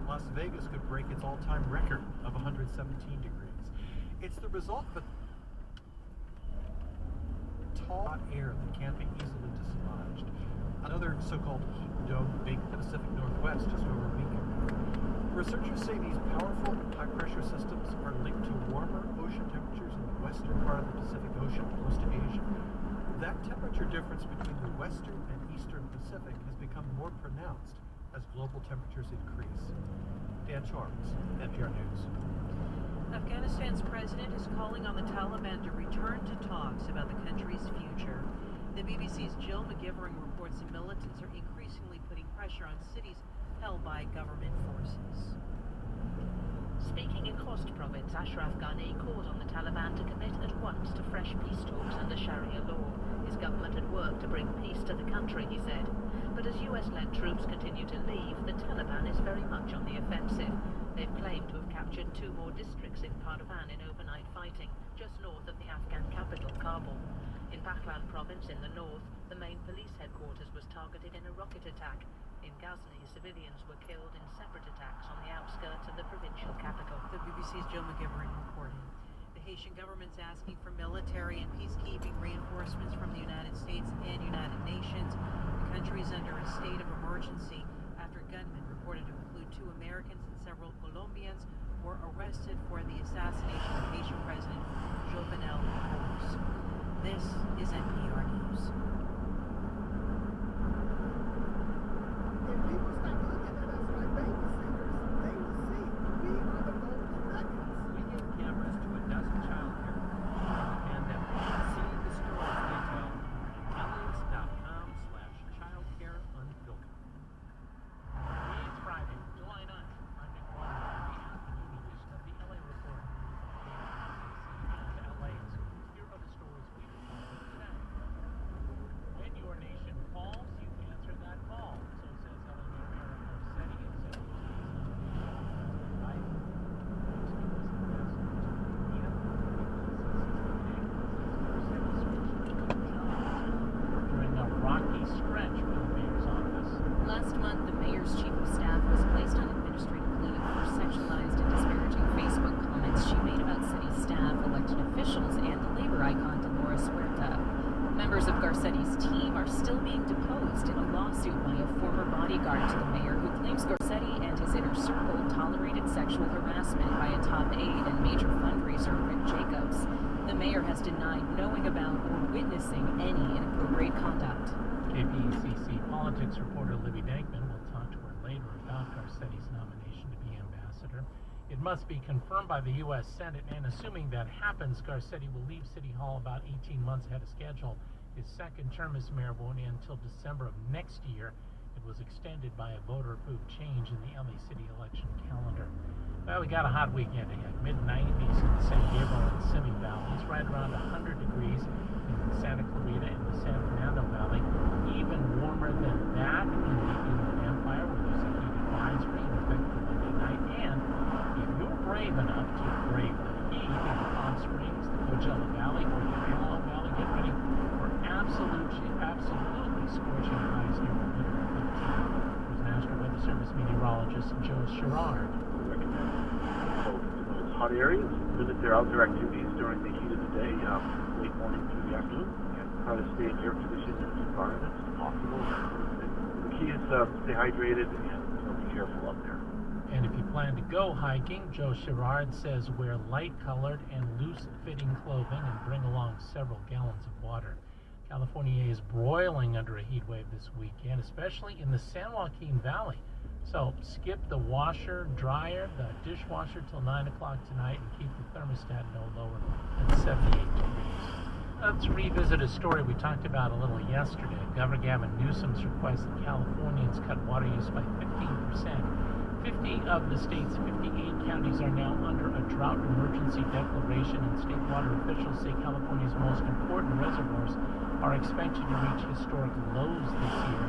Las Vegas could break its all-time record of 117 degrees. It's the result of a tall hot air that can't be easily dislodged. Another so-called heat dome baked the Pacific Northwest just over a week ago. Researchers say these powerful high-pressure systems are linked to warmer ocean temperatures in the western part of the Pacific Ocean close to Asia. That temperature difference between the western and eastern Pacific has become more pronounced as global temperatures increase. Dan Charles, NPR News. Afghanistan's president is calling on the Taliban to return to talks about the country's future. The BBC's Jill McGivering reports the militants are increasingly putting pressure on cities held by government forces. Speaking in Khost province, Ashraf Ghani called on the Taliban to commit at once to fresh peace talks under Sharia law. His government had worked to bring peace to the country, he said. But as US-led troops continue to leave, the Taliban is very much on the offensive. They've claimed to have captured 2 more districts in Parvan in overnight fighting, just north of the Afghan capital, Kabul. In Baghlan province in the north, the main police headquarters was targeted in a rocket attack. In Ghazni, civilians were killed in separate attacks on the outskirts of the provincial capital. The BBC's Jill McGivering reporting. The Haitian government's asking for military and peacekeeping reinforcements from the United States and United Nations. The country is under a state of emergency after gunmen reported to include 2 Americans and several Colombians were arrested for the assassination of Haitian President Jovenel Moïse. This is NPR News. If people stop looking at us like babysitters, they will see we are the golden nuggets. We give cameras to a dozen child care and that see the stories they tell at elliotts.com/childcareunfiltered. It's Friday, July 9th. I'm Nick Waterman, the afternoon edition of the LA Report. And LA is here are the stories we report today. When your nation calls, you answer that call. So says LA Mayor Garcetti and said during a rocky stretch for the mayor's office. Last month, the mayor's chief of staff was placed on administrative leave for sexualized and disparaging Facebook comments she made about city staff, elected officials, and the labor icon Dolores Huerta. Members of Garcetti's team are still being deposed in a lawsuit by a former bodyguard to the mayor who claims Garcetti and his inner circle tolerated sexual harassment by a top aide and major fundraiser, Rick Jacobs. The mayor has denied knowing about or witnessing any inappropriate conduct. KPCC politics reporter Libby Dankman will talk to her later about Garcetti's nomination to be ambassador. It must be confirmed by the U.S. Senate, and assuming that happens, Garcetti will leave City Hall about 18 months ahead of schedule. His second term as mayor won't end until December of next year. It was extended by a voter-approved change in the LA City election calendar. Well, we got a hot weekend ahead. Mid-90s in the San Gabriel and Simi valleys, right around 100 degrees in Santa Clarita and the San Fernando Valley. Even warmer than that in the Inland Empire, where there's a heat advisory in effect for Monday night. And if you're brave enough to brave the heat in the Palm Springs, the Coachella Valley, or the Antelope Valley, get ready for absolutely scorching highs near 115. Here's National Weather Service meteorologist Joe Sherrard. Hot areas, limit their outdoor activities during the heat of the day, late morning through the afternoon, and try to stay in air-conditioned environments if possible. The key is stay hydrated and be careful up there. And if you plan to go hiking, Joe Sherrard says wear light-colored and loose-fitting clothing and bring along several gallons of water. California is broiling under a heat wave this weekend, especially in the San Joaquin Valley. So skip the washer, dryer, the dishwasher till 9 o'clock tonight and keep the thermostat no lower than 78 degrees. Let's revisit a story we talked about a little yesterday. Governor Gavin Newsom's request that Californians cut water use by 15%. 50 of the state's 58 counties are now under a drought emergency declaration, and state water officials say California's most important reservoirs are expected to reach historic lows this year.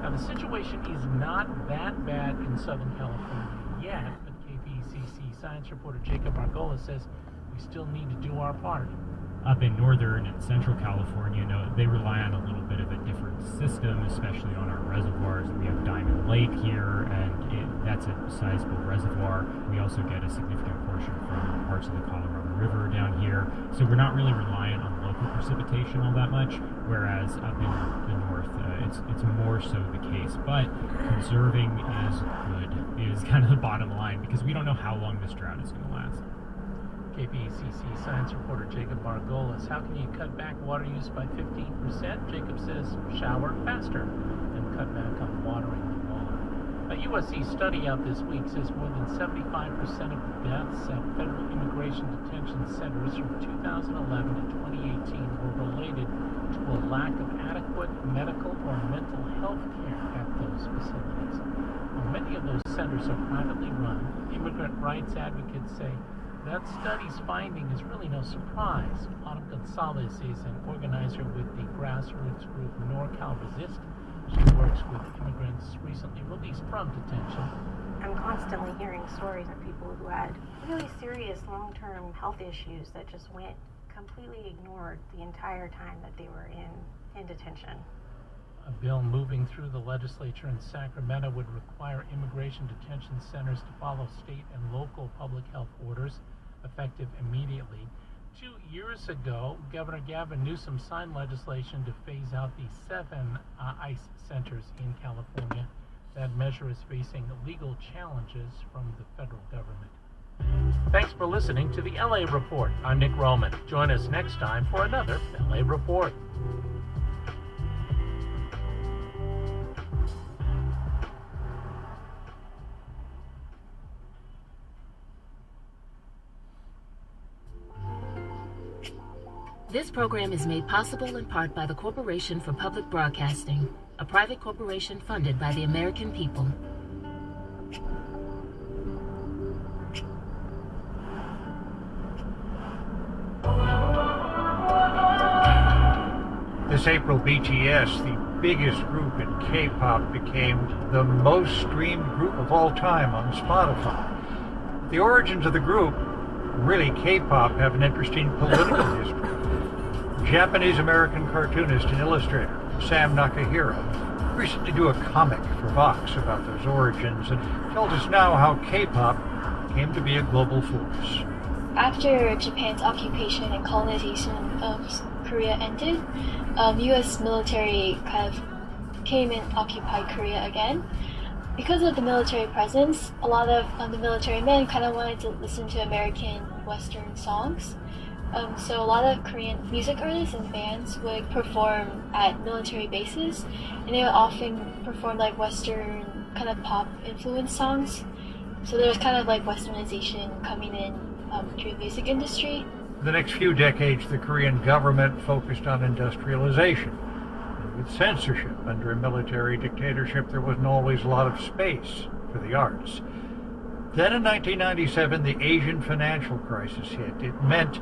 Now, the situation is not that bad in Southern California yet, but KPCC science reporter Jacob Argola says we still need to do our part. Up in northern and central California, they rely on a little bit of a different system, especially on our reservoirs. We have Diamond Lake here, and that's a sizable reservoir. We also get a significant portion from parts of the Colorado River down here. So we're not really reliant on local precipitation all that much, whereas up in the north, it's more so the case. But conserving is good, is kind of the bottom line, because we don't know how long this drought is going to last. KPCC science reporter Jacob Margolis. How can you cut back water use by 15%? Jacob says shower faster and cut back on watering the lawn. A USC study out this week says more than 75% of the deaths at federal immigration detention centers from 2011 to 2018 were related to a lack of adequate medical or mental health care at those facilities. While many of those centers are privately run, immigrant rights advocates say that study's finding is really no surprise. Autumn Gonzalez is an organizer with the grassroots group NorCal Resist. She works with immigrants recently released from detention. I'm constantly hearing stories of people who had really serious long-term health issues that just went completely ignored the entire time that they were in detention. A bill moving through the legislature in Sacramento would require immigration detention centers to follow state and local public health orders, effective immediately. 2 years ago, Governor Gavin Newsom signed legislation to phase out the 7 ICE centers in California. That measure is facing legal challenges from the federal government. Thanks for listening to the LA Report. I'm Nick Roman. Join us next time for another LA Report. This program is made possible in part by the Corporation for Public Broadcasting, a private corporation funded by the American people. This April, BTS, the biggest group in K-pop, became the most streamed group of all time on Spotify. The origins of the group, really K-pop, have an interesting political history. Japanese-American cartoonist and illustrator Sam Nakahiro recently drew a comic for Vox about those origins and tells us now how K-pop came to be a global force. After Japan's occupation and colonization of Korea ended, U.S. military kind of came and occupied Korea again. Because of the military presence, a lot of the military men kind of wanted to listen to American Western songs. So a lot of Korean music artists and bands would perform at military bases, and they would often perform like Western kind of pop influenced songs. So there was kind of like Westernization coming in through the music industry. For the next few decades, the Korean government focused on industrialization. And with censorship under a military dictatorship, there wasn't always a lot of space for the arts. Then in 1997, the Asian financial crisis hit. It meant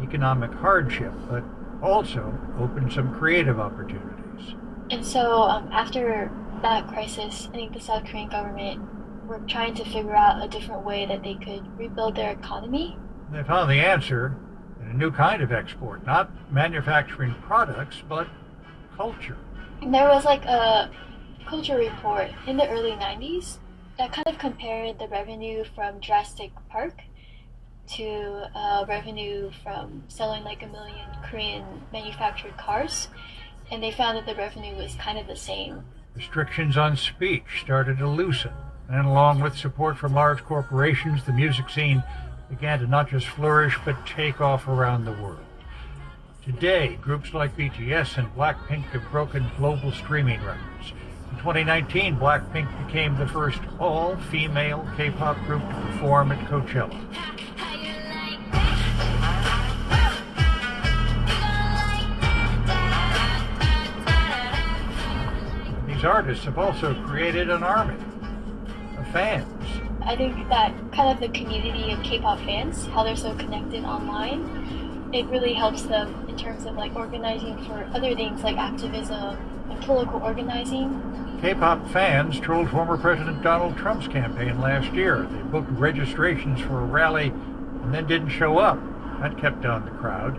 economic hardship, but also opened some creative opportunities. And so after that crisis, I think the South Korean government were trying to figure out a different way that they could rebuild their economy. They found the answer in a new kind of export, not manufacturing products, but culture. And there was like a culture report in the early 90s that kind of compared the revenue from Jurassic Park to revenue from selling like 1 million Korean manufactured cars, and they found that the revenue was kind of the same. Restrictions on speech started to loosen, and along with support from large corporations, the music scene began to not just flourish, but take off around the world. Today, groups like BTS and Blackpink have broken global streaming records. In 2019, Blackpink became the first all-female K-pop group to perform at Coachella. These artists have also created an army of fans. I think that kind of the community of K-pop fans, how they're so connected online, it really helps them in terms of like organizing for other things like activism and political organizing. K-pop fans trolled former President Donald Trump's campaign last year. They booked registrations for a rally and then didn't show up. That kept down the crowd.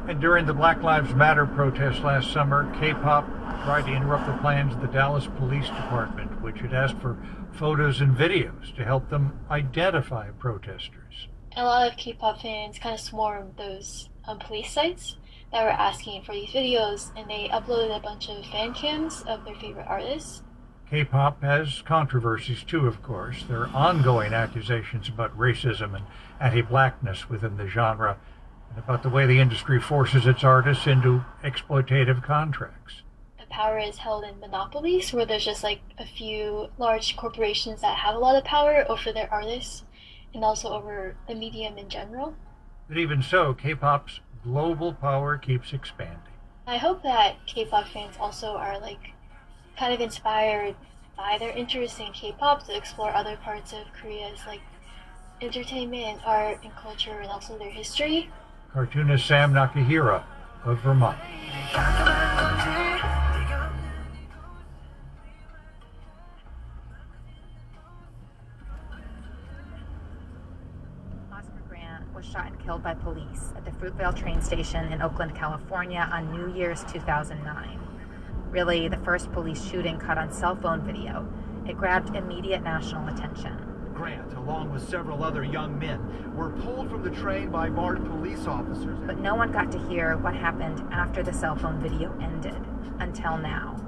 And during the Black Lives Matter protest last summer, K-pop tried to interrupt the plans of the Dallas Police Department, which had asked for photos and videos to help them identify protesters. A lot of K-pop fans kind of swarmed those police sites that were asking for these videos, and they uploaded a bunch of fan cams of their favorite artists. K-pop has controversies too, of course. There are ongoing accusations about racism and anti-blackness within the genre, and about the way the industry forces its artists into exploitative contracts. The power is held in monopolies, where there's just like a few large corporations that have a lot of power over their artists, and also over the medium in general. But even so, K-pop's global power keeps expanding. I hope that K-pop fans also are kind of inspired by their interest in K-pop to explore other parts of Korea's entertainment, art, and culture, and also their history. Cartoonist Sam Nakahira of Vermont. Was shot and killed by police at the Fruitvale train station in Oakland, California on New Year's 2009. Really, the first police shooting caught on cell phone video. It grabbed immediate national attention. Grant, along with several other young men, were pulled from the train by marked police officers. But no one got to hear what happened after the cell phone video ended, until now.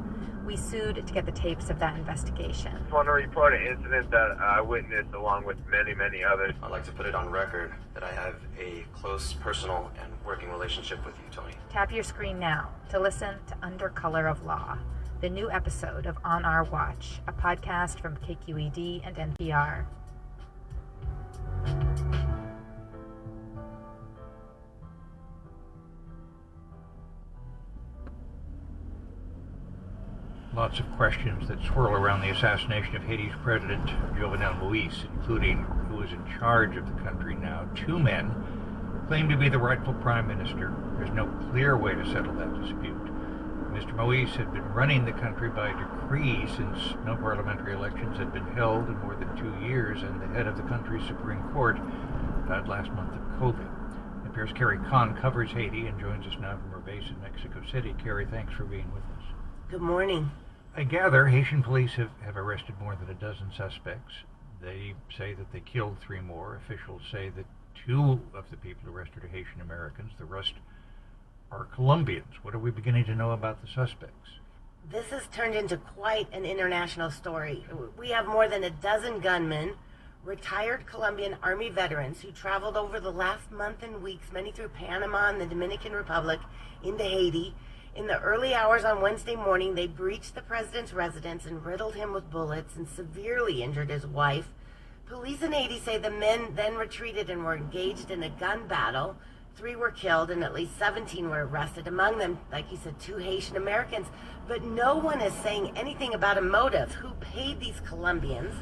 We sued to get the tapes of that investigation. I want to report an incident that I witnessed along with many, many others. I'd like to put it on record that I have a close personal and working relationship with you, Tony. Tap your screen now to listen to Under Color of Law, the new episode of On Our Watch, a podcast from KQED and NPR. Lots of questions that swirl around the assassination of Haiti's President Jovenel Moïse, including who is in charge of the country now. Two men claim to be the rightful prime minister. There's no clear way to settle that dispute. Mr. Moïse had been running the country by decree since no parliamentary elections had been held in more than 2 years, and the head of the country's Supreme Court died last month of COVID. NPR's Carrie Kahn covers Haiti and joins us now from her base in Mexico City. Carrie, thanks for being with us. Good morning. I gather Haitian police have arrested more than a dozen suspects. They say that they killed 3 more. Officials say that 2 of the people arrested are Haitian Americans. The rest are Colombians. What are we beginning to know about the suspects? This has turned into quite an international story. We have more than a dozen gunmen, retired Colombian Army veterans who traveled over the last month and weeks, many through Panama and the Dominican Republic, into Haiti. In the early hours on Wednesday morning, they breached the president's residence and riddled him with bullets and severely injured his wife. Police in Haiti say the men then retreated and were engaged in a gun battle. 3 were killed and at least 17 were arrested. Among them, like you said, 2 Haitian Americans. But no one is saying anything about a motive. Who paid these Colombians?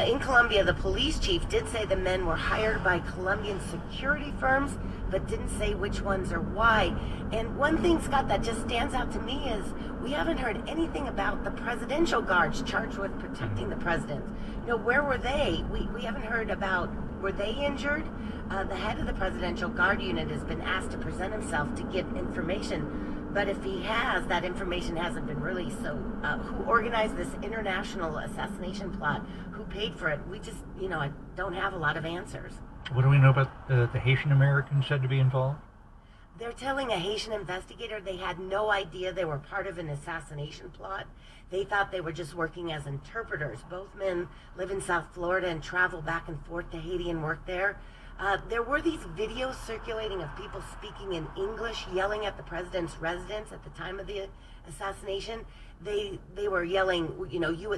In Colombia, the police chief did say the men were hired by Colombian security firms, but didn't say which ones or why. And one thing, Scott, that just stands out to me is we haven't heard anything about the presidential guards charged with protecting the president. Where were they? We haven't heard about, were they injured? The head of the presidential guard unit has been asked to present himself to give information. But if he has, that information hasn't been released. So who organized this international assassination plot? Who paid for it? We just, I don't have a lot of answers. What do we know about the Haitian Americans said to be involved? They're telling a Haitian investigator they had no idea they were part of an assassination plot. They thought they were just working as interpreters. Both men live in South Florida and travel back and forth to Haiti and work there. There were these videos circulating of people speaking in English, yelling at the president's residence at the time of the assassination. They were yelling,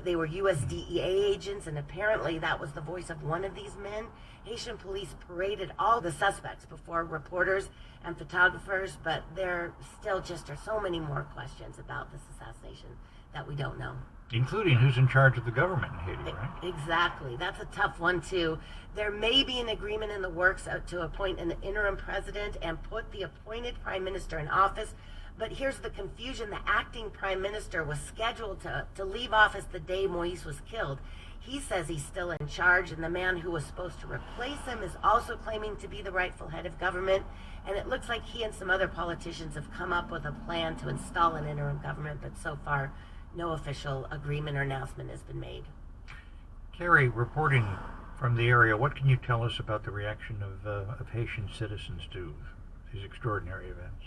they were USDEA agents, and apparently that was the voice of one of these men. Haitian police paraded all the suspects before reporters and photographers, but there still just are so many more questions about this assassination that we don't know. Including who's in charge of the government in Haiti, right? Exactly. That's a tough one, too. There may be an agreement in the works to appoint an interim president and put the appointed prime minister in office. But here's the confusion. The acting prime minister was scheduled to leave office the day Moïse was killed. He says he's still in charge, and the man who was supposed to replace him is also claiming to be the rightful head of government. And it looks like he and some other politicians have come up with a plan to install an interim government, but so far no official agreement or announcement has been made. Carrie, reporting from the area, what can you tell us about the reaction of Haitian citizens to these extraordinary events?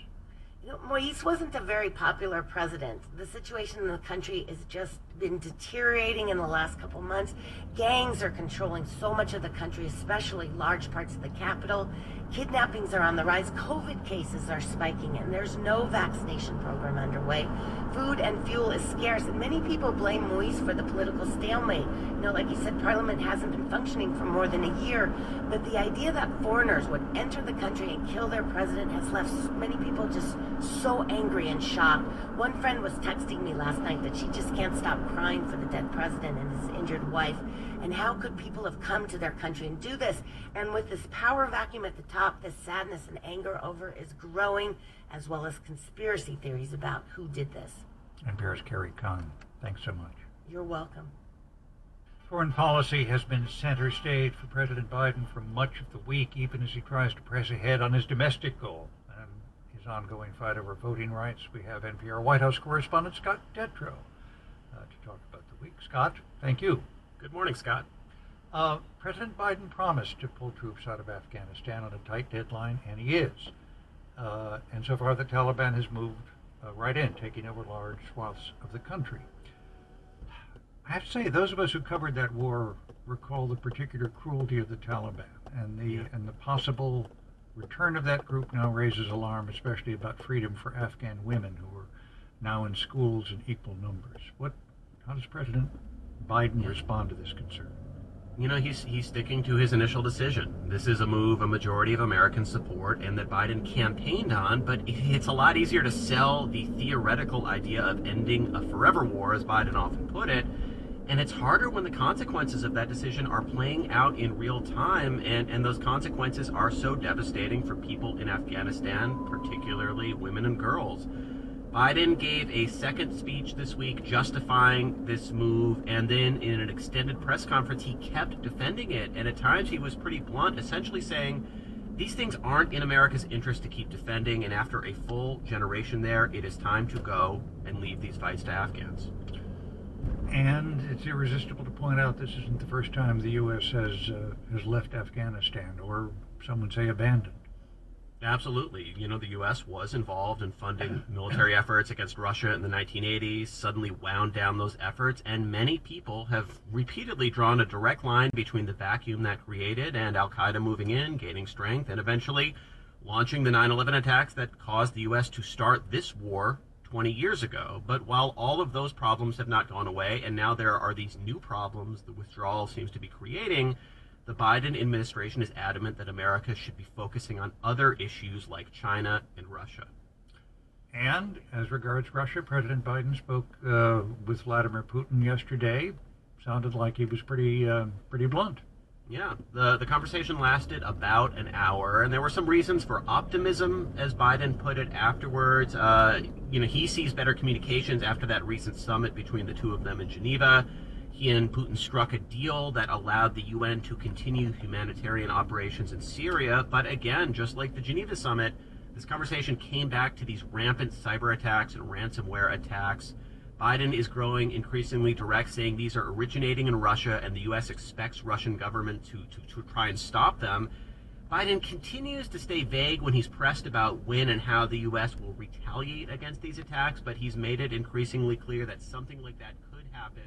You know, Moise wasn't a very popular president. The situation in the country has just been deteriorating in the last couple months. Gangs are controlling so much of the country, especially large parts of the capital. Kidnappings are on the rise. COVID cases are spiking, and there's no vaccination program underway. Food and fuel is scarce, and many people blame Moise for the political stalemate. You know, like he said, Parliament hasn't been functioning for more than a year, but the idea that foreigners would enter the country and kill their president has left many people just so angry and shocked. One friend was texting me last night that she just can't stop crying for the dead president and his injured wife. And how could people have come to their country and do this? And with this power vacuum at the top, this sadness and anger over is growing, as well as conspiracy theories about who did this. NPR's Carrie Kahn, thanks so much. You're welcome. Foreign policy has been center stage for President Biden for much of the week, even as he tries to press ahead on his domestic goal and his ongoing fight over voting rights. We have NPR White House correspondent Scott Detrow to talk about the week. Scott, thank you. Good morning, Scott. President Biden promised to pull troops out of Afghanistan on a tight deadline, and he is. And so far, the Taliban has moved right in, taking over large swaths of the country. I have to say, those of us who covered that war recall the particular cruelty of the Taliban, and the possible return of that group now raises alarm, especially about freedom for Afghan women who are now in schools in equal numbers. How does President Biden respond to this concern? You know, he's sticking to his initial decision. This is a move a majority of Americans support and that Biden campaigned on, but it's a lot easier to sell the theoretical idea of ending a forever war, as Biden often put it, and it's harder when the consequences of that decision are playing out in real time, and those consequences are so devastating for people in Afghanistan, particularly women and girls. Biden gave a second speech this week justifying this move, and then in an extended press conference, he kept defending it. And at times he was pretty blunt, essentially saying, these things aren't in America's interest to keep defending, and after a full generation there, it is time to go and leave these fights to Afghans. And it's irresistible to point out this isn't the first time the U.S. has left Afghanistan, or some would say abandoned. Absolutely. You know, the U.S. was involved in funding military efforts against Russia in the 1980s, suddenly wound down those efforts, and many people have repeatedly drawn a direct line between the vacuum that created and al-Qaeda moving in, gaining strength, and eventually launching the 9/11 attacks that caused the U.S. to start this war 20 years ago. But while all of those problems have not gone away, and now there are these new problems the withdrawal seems to be creating, the Biden administration is adamant that America should be focusing on other issues like China and Russia. And as regards Russia, President Biden spoke with Vladimir Putin yesterday. Sounded like he was pretty blunt. Yeah, the conversation lasted about an hour, and there were some reasons for optimism, as Biden put it afterwards. He sees better communications after that recent summit between the two of them in Geneva. He and Putin struck a deal that allowed the UN to continue humanitarian operations in Syria. But again, just like the Geneva summit, this conversation came back to these rampant cyber attacks and ransomware attacks. Biden is growing increasingly direct, saying these are originating in Russia and the U.S. expects Russian government to try and stop them. Biden continues to stay vague when he's pressed about when and how the U.S. will retaliate against these attacks, but he's made it increasingly clear that something like that could happen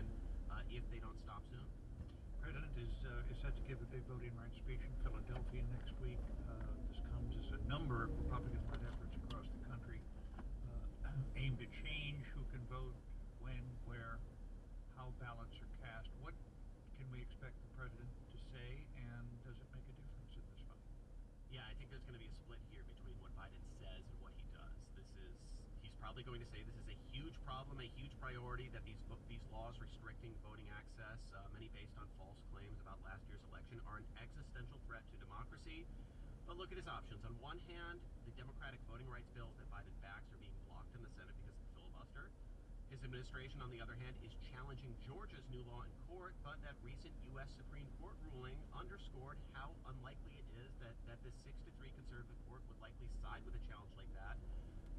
if they don't stop soon. The President is set to give a big voting rights speech in Philadelphia next week. This comes as a number of Republican-led efforts across the country aimed at change who can vote, when, where, how ballots are cast. What can we expect the President to say, and does it make a difference in this fight? Yeah, I think there's going to be a split here between what Biden says and what he does. He's probably going to say this is a huge problem, a huge priority, that these laws restricting voting access, many based on false claims about last year's election, are an existential threat to democracy. But look at his options. On one hand, the Democratic voting rights bills that Biden backs are being blocked in the Senate because of the filibuster. His administration, on the other hand, is challenging Georgia's new law in court, but that recent U.S. Supreme Court ruling underscored how unlikely it is that this 6-3 conservative court would likely side with a challenge like that,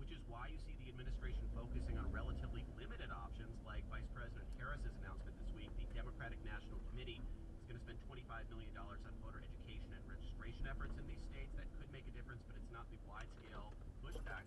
which is why you see the administration focusing on relatively limited options, like Vice President Harris's announcement this week. The Democratic National Committee is going to spend $25 million on voter education and registration efforts in these states. That could make a difference, but it's not the wide-scale pushback